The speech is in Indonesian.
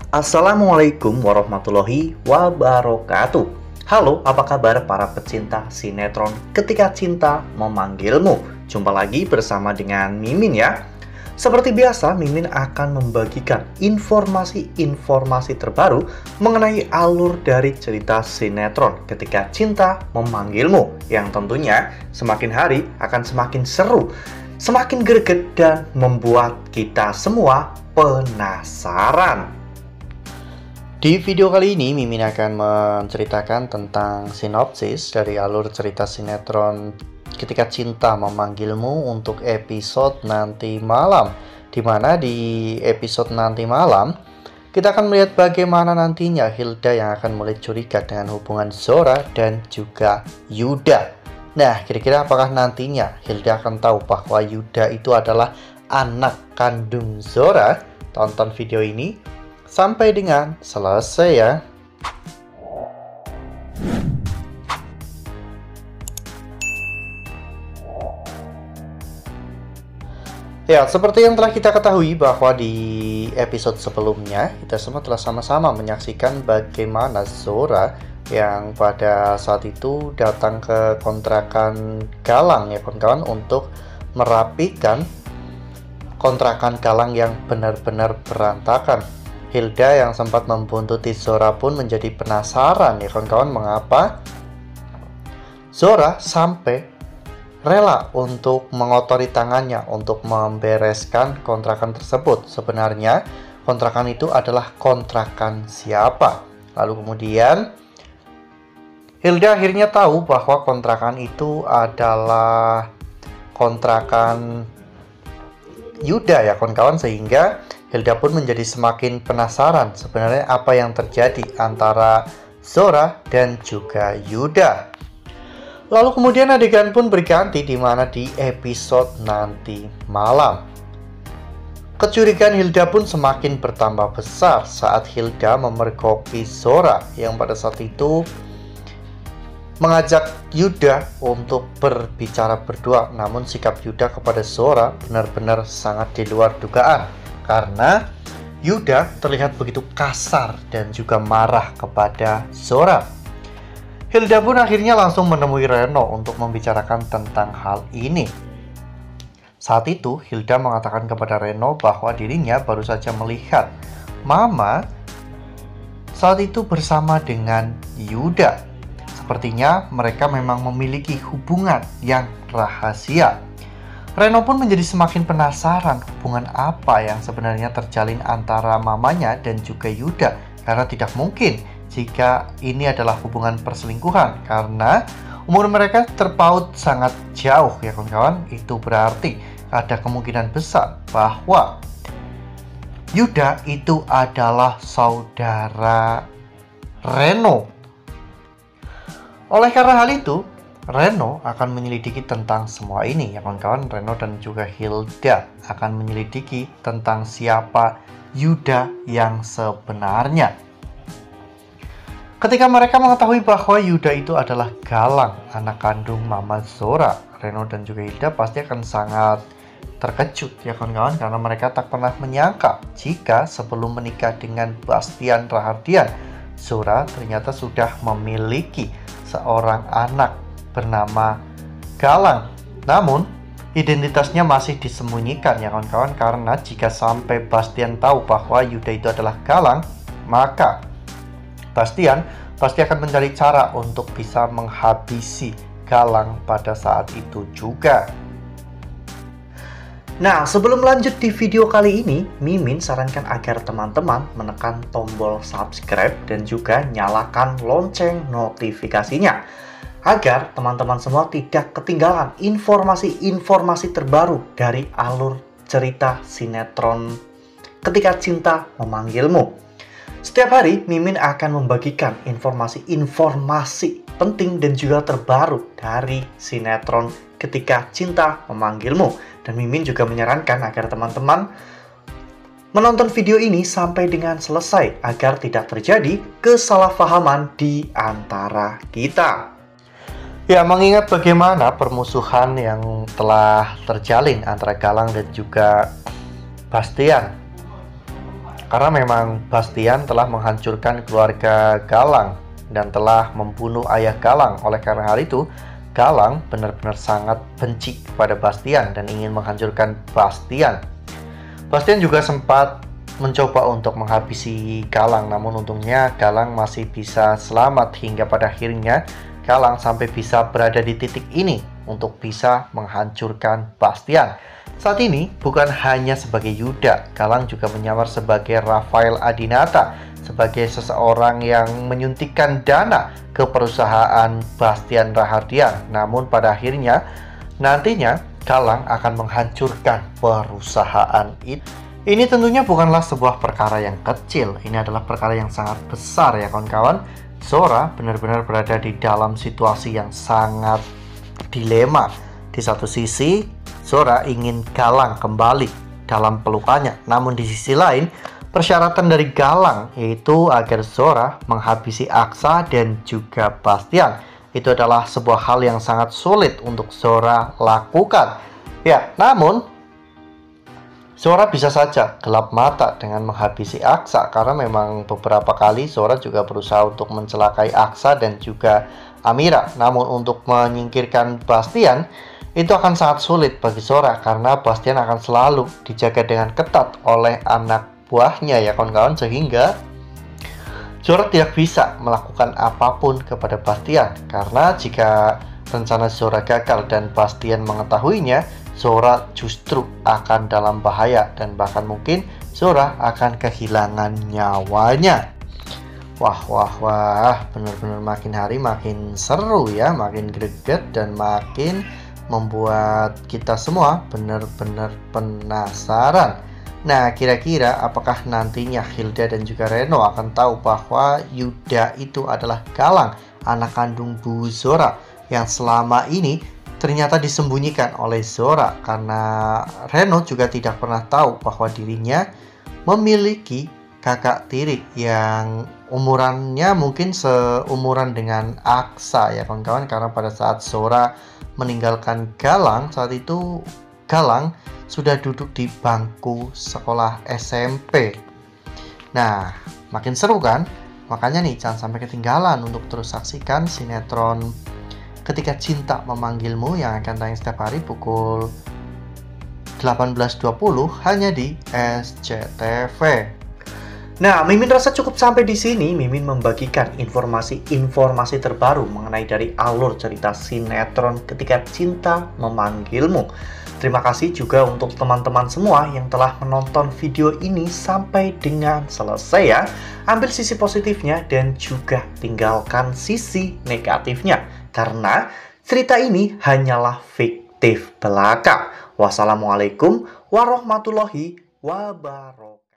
Assalamualaikum warahmatullahi wabarakatuh. Halo, apa kabar para pecinta sinetron Ketika Cinta Memanggilmu? Jumpa lagi bersama dengan Mimin ya. Seperti biasa, Mimin akan membagikan informasi-informasi terbaru mengenai alur dari cerita sinetron Ketika Cinta Memanggilmu, yang tentunya semakin hari akan semakin seru, semakin greget, dan membuat kita semua penasaran. Di video kali ini, Mimin akan menceritakan tentang sinopsis dari alur cerita sinetron Ketika Cinta Memanggilmu untuk episode nanti malam. Dimana di episode nanti malam, kita akan melihat bagaimana nantinya Hilda yang akan mulai curiga dengan hubungan Zora dan juga Yuda. Nah, kira-kira apakah nantinya Hilda akan tahu bahwa Yuda itu adalah anak kandung Zora? Tonton video ini sampai dengan selesai ya. Ya, seperti yang telah kita ketahui bahwa di episode sebelumnya kita semua telah sama-sama menyaksikan bagaimana Zora yang pada saat itu datang ke kontrakan Galang ya kawan-kawan untuk merapikan kontrakan Galang yang benar-benar berantakan. Hilda yang sempat membuntuti Zora pun menjadi penasaran ya kawan-kawan mengapa Zora sampai rela untuk mengotori tangannya untuk membereskan kontrakan tersebut. Sebenarnya kontrakan itu adalah kontrakan siapa? Lalu kemudian Hilda akhirnya tahu bahwa kontrakan itu adalah kontrakan Yuda ya kawan-kawan, sehingga Hilda pun menjadi semakin penasaran sebenarnya apa yang terjadi antara Zora dan juga Yuda. Lalu kemudian adegan pun berganti di mana di episode nanti malam. Kecurigaan Hilda pun semakin bertambah besar saat Hilda memergoki Zora yang pada saat itu mengajak Yuda untuk berbicara berdua. Namun sikap Yuda kepada Zora benar-benar sangat di luar dugaan, karena Yuda terlihat begitu kasar dan juga marah kepada Zora. Hilda pun akhirnya langsung menemui Reno untuk membicarakan tentang hal ini. Saat itu Hilda mengatakan kepada Reno bahwa dirinya baru saja melihat Mama saat itu bersama dengan Yuda. Sepertinya mereka memang memiliki hubungan yang rahasia. Reno pun menjadi semakin penasaran hubungan apa yang sebenarnya terjalin antara mamanya dan juga Yuda, karena tidak mungkin jika ini adalah hubungan perselingkuhan, karena umur mereka terpaut sangat jauh ya kawan-kawan. Itu berarti ada kemungkinan besar bahwa Yuda itu adalah saudara Reno. Oleh karena hal itu, Reno akan menyelidiki tentang semua ini ya kawan-kawan. Reno dan juga Hilda akan menyelidiki tentang siapa Yuda yang sebenarnya. Ketika mereka mengetahui bahwa Yuda itu adalah Galang, anak kandung Mama Zora, Reno dan juga Hilda pasti akan sangat terkejut ya kawan-kawan, karena mereka tak pernah menyangka jika sebelum menikah dengan Bastian Rahardian, Zora ternyata sudah memiliki seorang anak bernama Galang. Namun identitasnya masih disembunyikan ya kawan-kawan, karena jika sampai Bastian tahu bahwa Yuda itu adalah Galang, maka Bastian pasti akan mencari cara untuk bisa menghabisi Galang pada saat itu juga. Nah, sebelum lanjut di video kali ini, Mimin sarankan agar teman-teman menekan tombol subscribe dan juga nyalakan lonceng notifikasinya, agar teman-teman semua tidak ketinggalan informasi-informasi terbaru dari alur cerita sinetron Ketika Cinta Memanggilmu. Setiap hari, Mimin akan membagikan informasi-informasi penting dan juga terbaru dari sinetron Ketika Cinta Memanggilmu. Dan Mimin juga menyarankan agar teman-teman menonton video ini sampai dengan selesai, agar tidak terjadi kesalahpahaman di antara kita. Ya, mengingat bagaimana permusuhan yang telah terjalin antara Galang dan juga Bastian, Karena memang Bastian telah menghancurkan keluarga Galang dan telah membunuh ayah Galang. Oleh karena hal itu, Galang benar-benar sangat benci kepada Bastian dan ingin menghancurkan Bastian. Bastian juga sempat mencoba untuk menghabisi Galang, namun untungnya Galang masih bisa selamat hingga pada akhirnya Galang sampai bisa berada di titik ini untuk bisa menghancurkan Bastian. Saat ini bukan hanya sebagai Yuda, Galang juga menyamar sebagai Rafael Adinata, sebagai seseorang yang menyuntikkan dana ke perusahaan Bastian Rahardian. Namun pada akhirnya nantinya Galang akan menghancurkan perusahaan itu. Ini tentunya bukanlah sebuah perkara yang kecil, ini adalah perkara yang sangat besar ya kawan-kawan. Zora benar-benar berada di dalam situasi yang sangat dilema. Di satu sisi Zora ingin Galang kembali dalam pelukannya, namun di sisi lain persyaratan dari Galang yaitu agar Zora menghabisi Aksa dan juga Bastian. Itu adalah sebuah hal yang sangat sulit untuk Zora lakukan. Ya, namun Zora bisa saja gelap mata dengan menghabisi Aksa, karena memang beberapa kali Zora juga berusaha untuk mencelakai Aksa dan juga Amira. Namun untuk menyingkirkan Bastian itu akan sangat sulit bagi Zora, karena Bastian akan selalu dijaga dengan ketat oleh anak buahnya ya kawan-kawan, sehingga Zora tidak bisa melakukan apapun kepada Bastian. Karena jika rencana Zora gagal dan Bastian mengetahuinya, Zora justru akan dalam bahaya dan bahkan mungkin Zora akan kehilangan nyawanya. Wah, benar-benar makin hari makin seru ya, makin greget dan makin membuat kita semua benar-benar penasaran. Nah, kira-kira apakah nantinya Hilda dan juga Reno akan tahu bahwa Yuda itu adalah Galang, anak kandung Bu Zora, yang selama ini ternyata disembunyikan oleh Zora, karena Reno juga tidak pernah tahu bahwa dirinya memiliki kakak tiri yang umurannya mungkin seumuran dengan Aksa ya kawan-kawan. Karena pada saat Zora meninggalkan Galang, saat itu Galang sudah duduk di bangku sekolah SMP. Nah, makin seru kan? Makanya nih, jangan sampai ketinggalan untuk terus saksikan sinetron Ketika Cinta Memanggilmu yang akan tayang setiap hari pukul 18.20 hanya di SCTV. Nah, Mimin rasa cukup sampai di sini. Mimin membagikan informasi-informasi terbaru mengenai dari alur cerita sinetron Ketika Cinta Memanggilmu. Terima kasih juga untuk teman-teman semua yang telah menonton video ini sampai dengan selesai ya. Ambil sisi positifnya dan juga tinggalkan sisi negatifnya, karena cerita ini hanyalah fiktif belaka. Wassalamualaikum warahmatullahi wabarakatuh.